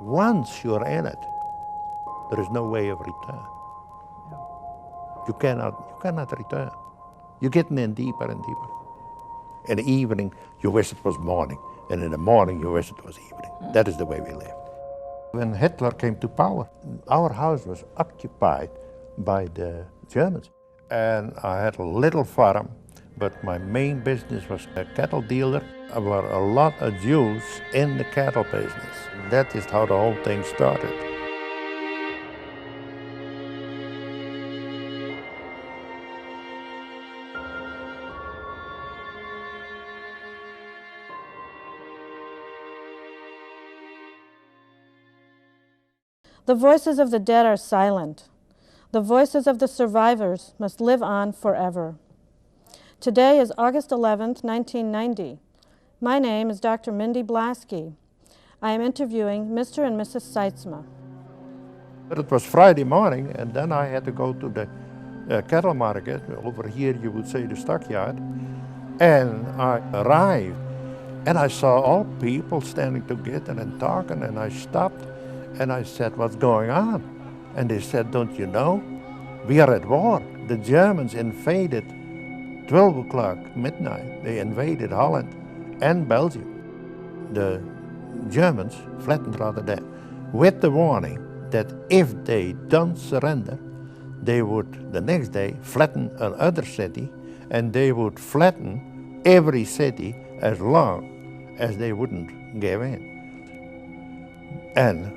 Once you're in it, there is no way of return. You cannot return. You're getting in deeper and deeper. In the evening, you wish it was morning, and in the morning, you wish it was evening. That is the way we lived. When Hitler came to power, our house was occupied by the Germans. And I had a little farm, but my main business was a cattle dealer. There were a lot of Jews in the cattle business. That is how the whole thing started. The voices of the dead are silent. The voices of the survivors must live on forever. Today is August 11th, 1990. My name is Dr. Mindy Blaski. I am interviewing Mr. and Mrs. Sytsma. It was Friday morning, and then I had to go to the cattle market. Over here, you would say the stockyard. And I arrived, and I saw all people standing together and talking, and I stopped, and I said, "What's going on?" And they said, "Don't you know? We are at war. The Germans invaded 12 o'clock midnight. They invaded Holland and Belgium. The Germans flattened Rotterdam with the warning that if they don't surrender, they would the next day flatten another city, and they would flatten every city as long as they wouldn't give in." And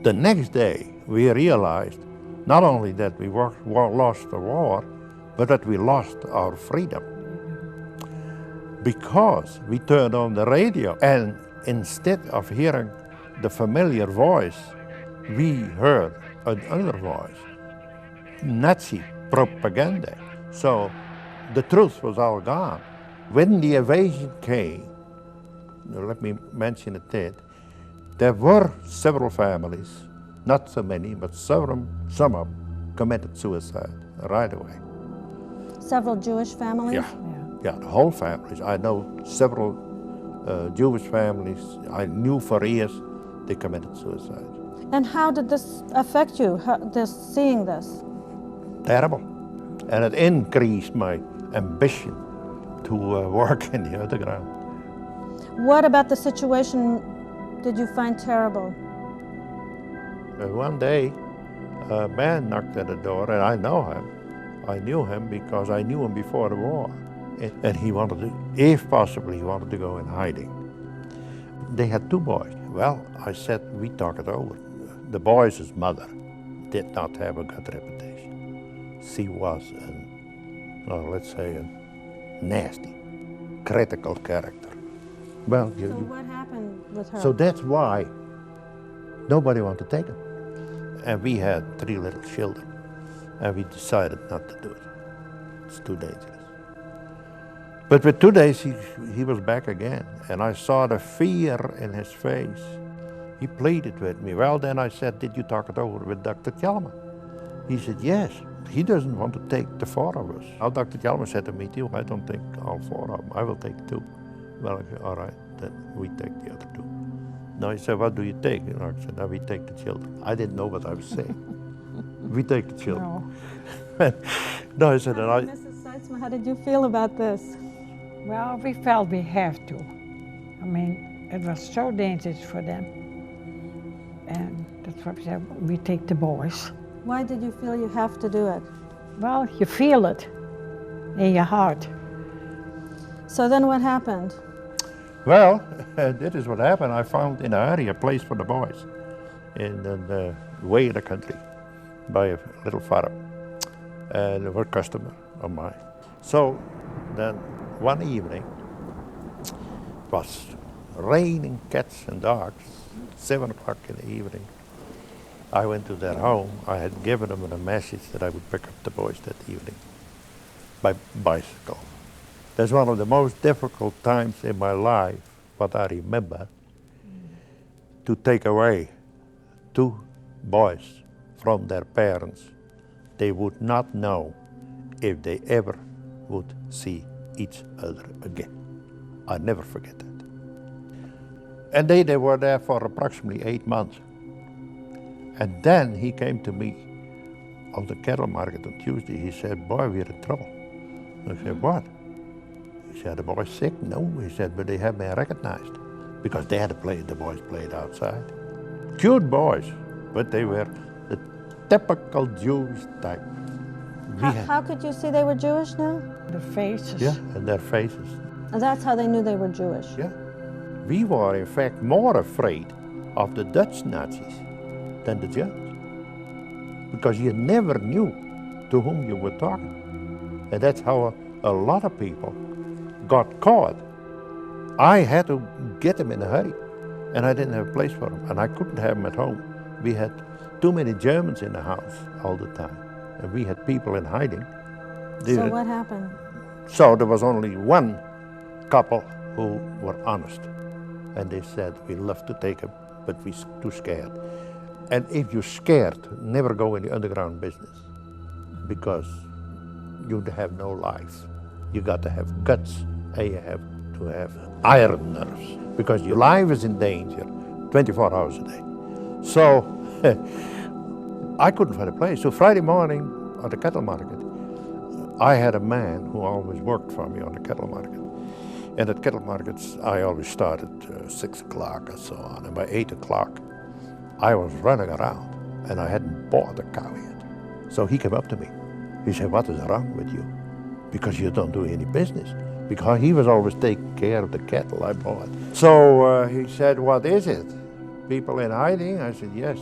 the next day, we realized not only that we lost the war, but that we lost our freedom. Because we turned on the radio, and instead of hearing the familiar voice, we heard another voice, Nazi propaganda. So the truth was all gone. When the invasion came, let me mention it, there were several families, not so many, but some of them committed suicide right away. Several Jewish families? Yeah, the whole families. I know several Jewish families. I knew for years they committed suicide. And how did this affect you, seeing this? Terrible. And it increased my ambition to work in the underground. What about the situation did you find terrible? One day, a man knocked at the door, and I know him. I knew him because I knew him before the war. And he wanted to, if possible, he wanted to go in hiding. They had two boys. Well, I said, we talk it over. The boys' mother did not have a good reputation. She was, let's say, a nasty, critical character. Well, so what happened with her? So that's why nobody wanted to take him. And we had 3 little children, and we decided not to do it. It's too dangerous. But with 2 days, he was back again, and I saw the fear in his face. He pleaded with me. Well, then I said, did you talk it over with Dr. Kjellman? He said, yes. He doesn't want to take the 4 of us. Now, Dr. Kjellman said to me, too, I don't take all 4 of them. I will take 2. Well, I said, all right, then we take the other 2. No, he said, what do you take? And I said, no, we take the children. I didn't know what I was saying. We take the children. No, no I said, Mrs. Sytsma, how did you feel about this? Well, we felt we have to. I mean, it was so dangerous for them. And that's why we said, we take the boys. Why did you feel you have to do it? Well, you feel it in your heart. So then what happened? Well, that is what happened. I found in a hurry a place for the boys in the way of the country by a little farm. And they were a customer of mine. So then one evening, it was raining cats and dogs, 7 o'clock in the evening. I went to their home. I had given them a message that I would pick up the boys that evening by bicycle. That's one of the most difficult times in my life, what I remember, to take away 2 boys from their parents. They would not know if they ever would see each other again. I never forget that. And they were there for approximately 8 months. And then he came to me on the cattle market on Tuesday. He said, boy, we're in trouble. I said, what? He said, the boy's sick? No, he said, but they have been recognized because they had to play, the boys played outside. Cute boys, but they were the typical Jewish type. How could you see they were Jewish now? The faces. Yeah, and their faces. And that's how they knew they were Jewish. Yeah. We were, in fact, more afraid of the Dutch Nazis than the Germans, because you never knew to whom you were talking. And that's how a lot of people got caught. I had to get them in a hurry, and I didn't have a place for them, and I couldn't have them at home. We had too many Germans in the house all the time, and we had people in hiding. So what happened? So there was only one couple who were honest, and they said, we love to take him, but we're too scared. And if you're scared, never go in the underground business, because you have no life. You got to have guts, and you have to have iron nerves, because your life is in danger 24 hours a day. So I couldn't find a place. So Friday morning at the cattle market, I had a man who always worked for me on the cattle market. And at cattle markets, I always started 6 o'clock or so on. And by 8 o'clock, I was running around, and I hadn't bought a cow yet. So he came up to me. He said, what is wrong with you? Because you don't do any business. Because he was always taking care of the cattle I bought. So he said, what is it? People in hiding? I said, yes.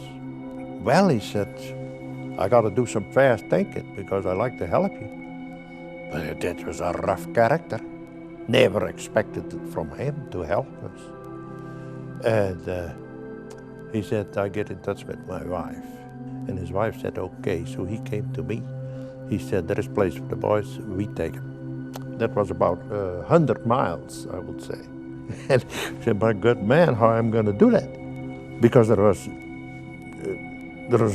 Well, he said, I got to do some fast thinking because I like to help you. But that was a rough character. Never expected it from him to help us. And he said, I get in touch with my wife. And his wife said, okay. So he came to me. He said, there is a place for the boys, we take them. That was about 100 miles, I would say. And he said, my good man, how am I going to do that? Because there was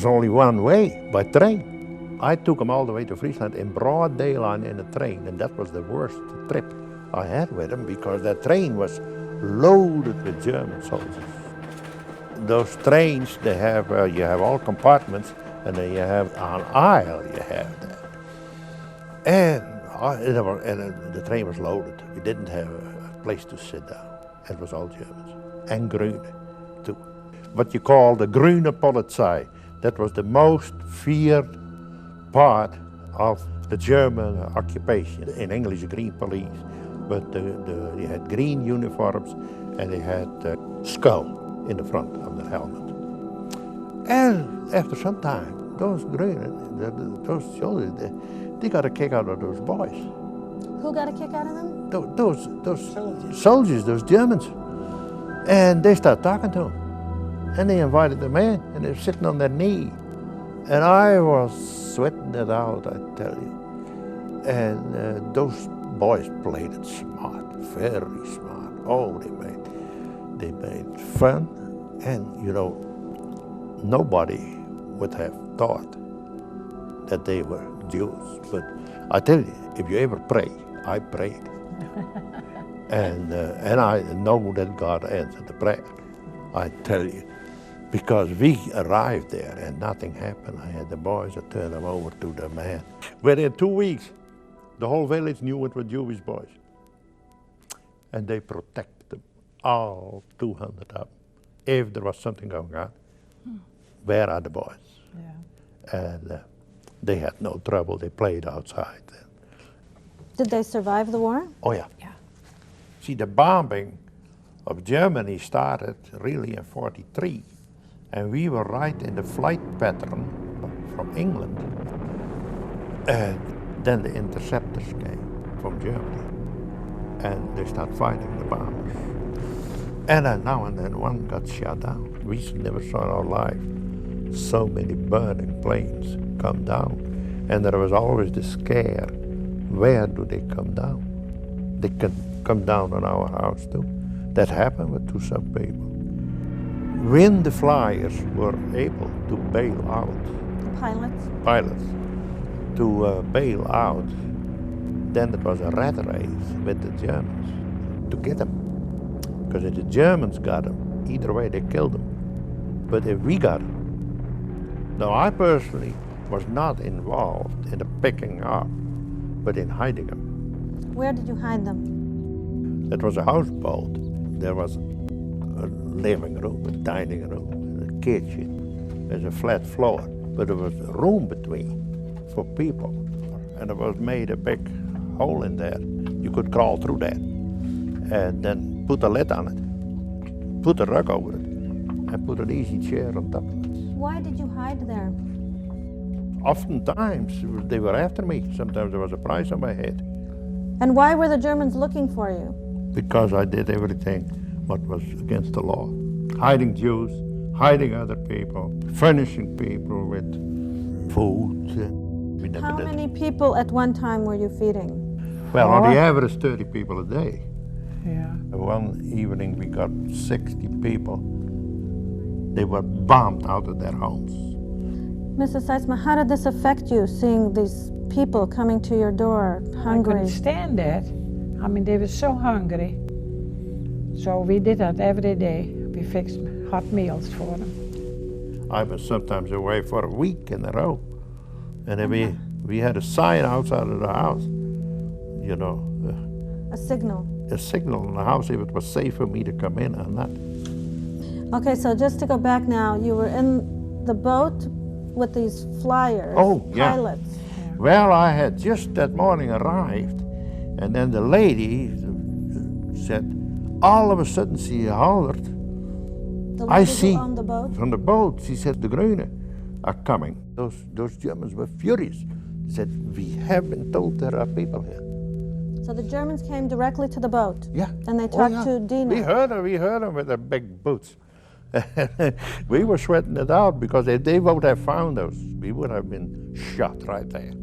only one way, by train. I took him all the way to Friesland in broad daylight in a train, and that was the worst trip I had with him, because that train was loaded with German soldiers. Those trains, they have, you have all compartments, and then you have an aisle, you have that. And the train was loaded. We didn't have a place to sit down. It was all Germans. And Grüne, too. What you call the Grüne Polizei. That was the most feared part of the German occupation. In English, green police. But they had green uniforms, and they had a skull in the front of the helmet. And after some time, those Grüne, those soldiers, they got a kick out of those boys. Who got a kick out of them? Those soldiers, those Germans. And they started talking to him. And they invited them in, and they were sitting on their knee. And I was sweating it out, I tell you. And those boys played it smart, very smart. Oh, they made fun. And, you know, nobody would have thought that they were Jews. But I tell you, if you ever pray, I prayed. and I know that God answered the prayer. I tell you. Because we arrived there and nothing happened. I had the boys, I turned them over to the man. Within 2 weeks, the whole village knew it were Jewish boys. And they protected them, all 200 of them. If there was something going on, where are the boys? Yeah. And they had no trouble, they played outside. Did they survive the war? Oh yeah. See, the bombing of Germany started really in 1943. And we were right in the flight pattern from England. And then the interceptors came from Germany. And they started fighting the bombers. And now and then one got shot down. We never saw in our life so many burning planes come down. And there was always the scare, where do they come down? They can come down on our house too. That happened to some people. When the flyers were able to bail out, pilots to bail out, then it was a rat race with the Germans to get them. Because if the Germans got them, either way they killed them. But if we got them, Now, I personally was not involved in the picking up, but in hiding them. Where did you hide them? It was a houseboat. There was a living room, a dining room, a kitchen. There's a flat floor, but there was a room between for people. And it was made a big hole in there. You could crawl through that. And then put a lid on it, put a rug over it, and put an easy chair on top of it. Why did you hide there? Oftentimes, they were after me. Sometimes there was a price on my head. And why were the Germans looking for you? Because I did everything what was against the law. Hiding Jews, hiding other people, furnishing people with food. We never How did. many people at one time were you feeding? Well, on the average, 30 people a day. Yeah. One evening, we got 60 people. They were bombed out of their homes. Mrs. Seitzma, how did this affect you, seeing these people coming to your door, I hungry? couldn't stand that. I mean, they were so hungry. So we did that every day. We fixed hot meals for them. I was sometimes away for a week in a row. And then we had a sign outside of the house, you know, A signal. a signal in the house if it was safe for me to come in or not. Okay, so just to go back now, you were in the boat with these flyers, Oh, yeah. pilots. Well, I had just that morning arrived, and then the lady said, all of a sudden she hollered The I lady see. who owned the boat? from the boat. She said, the Grüne are coming. Those Germans were furious. They said, we have been told there are people here. So the Germans came directly to the boat? Yeah. And they Oh, talked yeah. to Dina? We heard them with their big boots. We were sweating it out because if they would have found us, we would have been shot right there.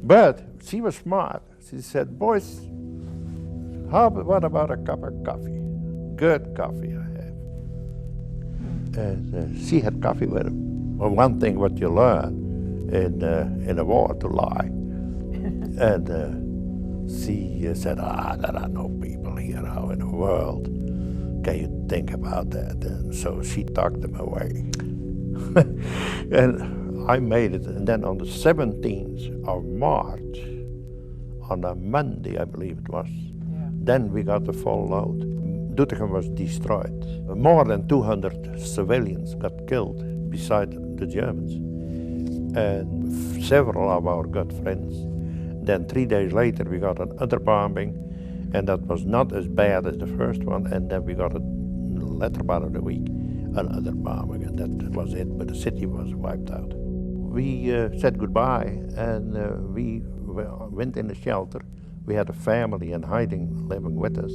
But she was smart. She said, boys, what about a cup of coffee? Good coffee I have. And she had coffee with them. Well, one thing what you learn in a war to lie. And she said, there are no people here now in the world. Can you think about that? And so she talked them away. And I made it. And then on the 17th of March, on a Monday, I believe it was, then we got the full load. Doetinchem was destroyed. More than 200 civilians got killed beside the Germans. And several of our good friends. Then 3 days later, we got another bombing, and that was not as bad as the first one. And then we got a latter part of the week, another bombing, and that was it. But the city was wiped out. We said goodbye, and we went in the shelter. We had a family in hiding living with us,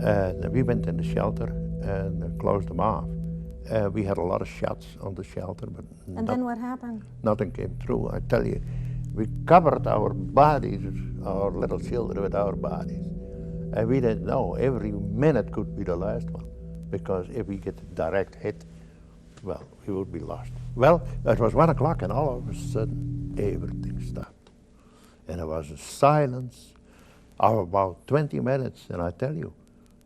and we went in the shelter and closed them off. We had a lot of shots on the shelter, but And then what happened? nothing came through. I tell you, we covered our bodies, our little children with our bodies. And we didn't know, every minute could be the last one. Because if we get a direct hit, well, we would be lost. Well, it was 1 o'clock and all of a sudden, everything stopped. And there was a silence of about 20 minutes. And I tell you,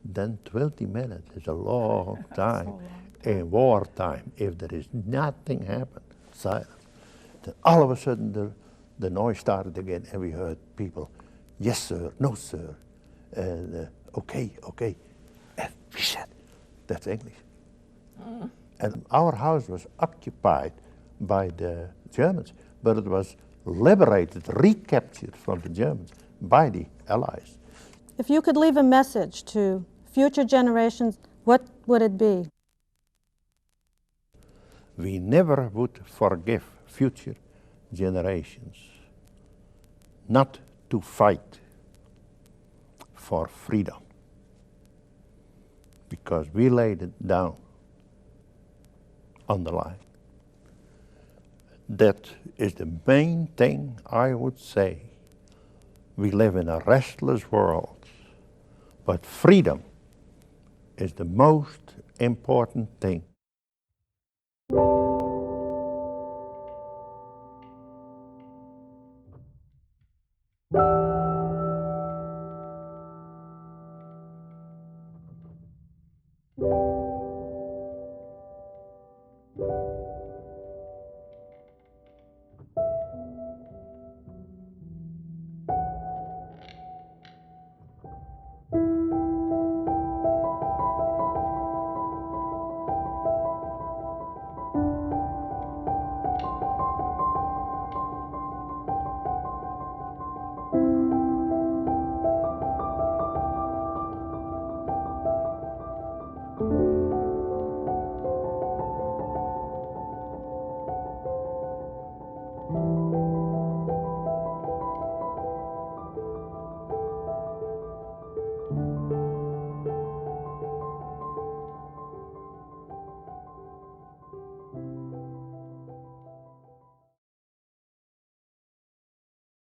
then 20 minutes is a long time. In wartime, if there is nothing happen, silence. Then all of a sudden the noise started again and we heard people, yes sir, no sir, and okay, okay. And we said, that's English. And our house was occupied by the Germans, but it was liberated, recaptured from the Germans by the Allies. If you could leave a message to future generations, what would it be? We never would forgive future generations not to fight for freedom, because we laid it down on the line. That is the main thing I would say. We live in a restless world, but freedom is the most important thing.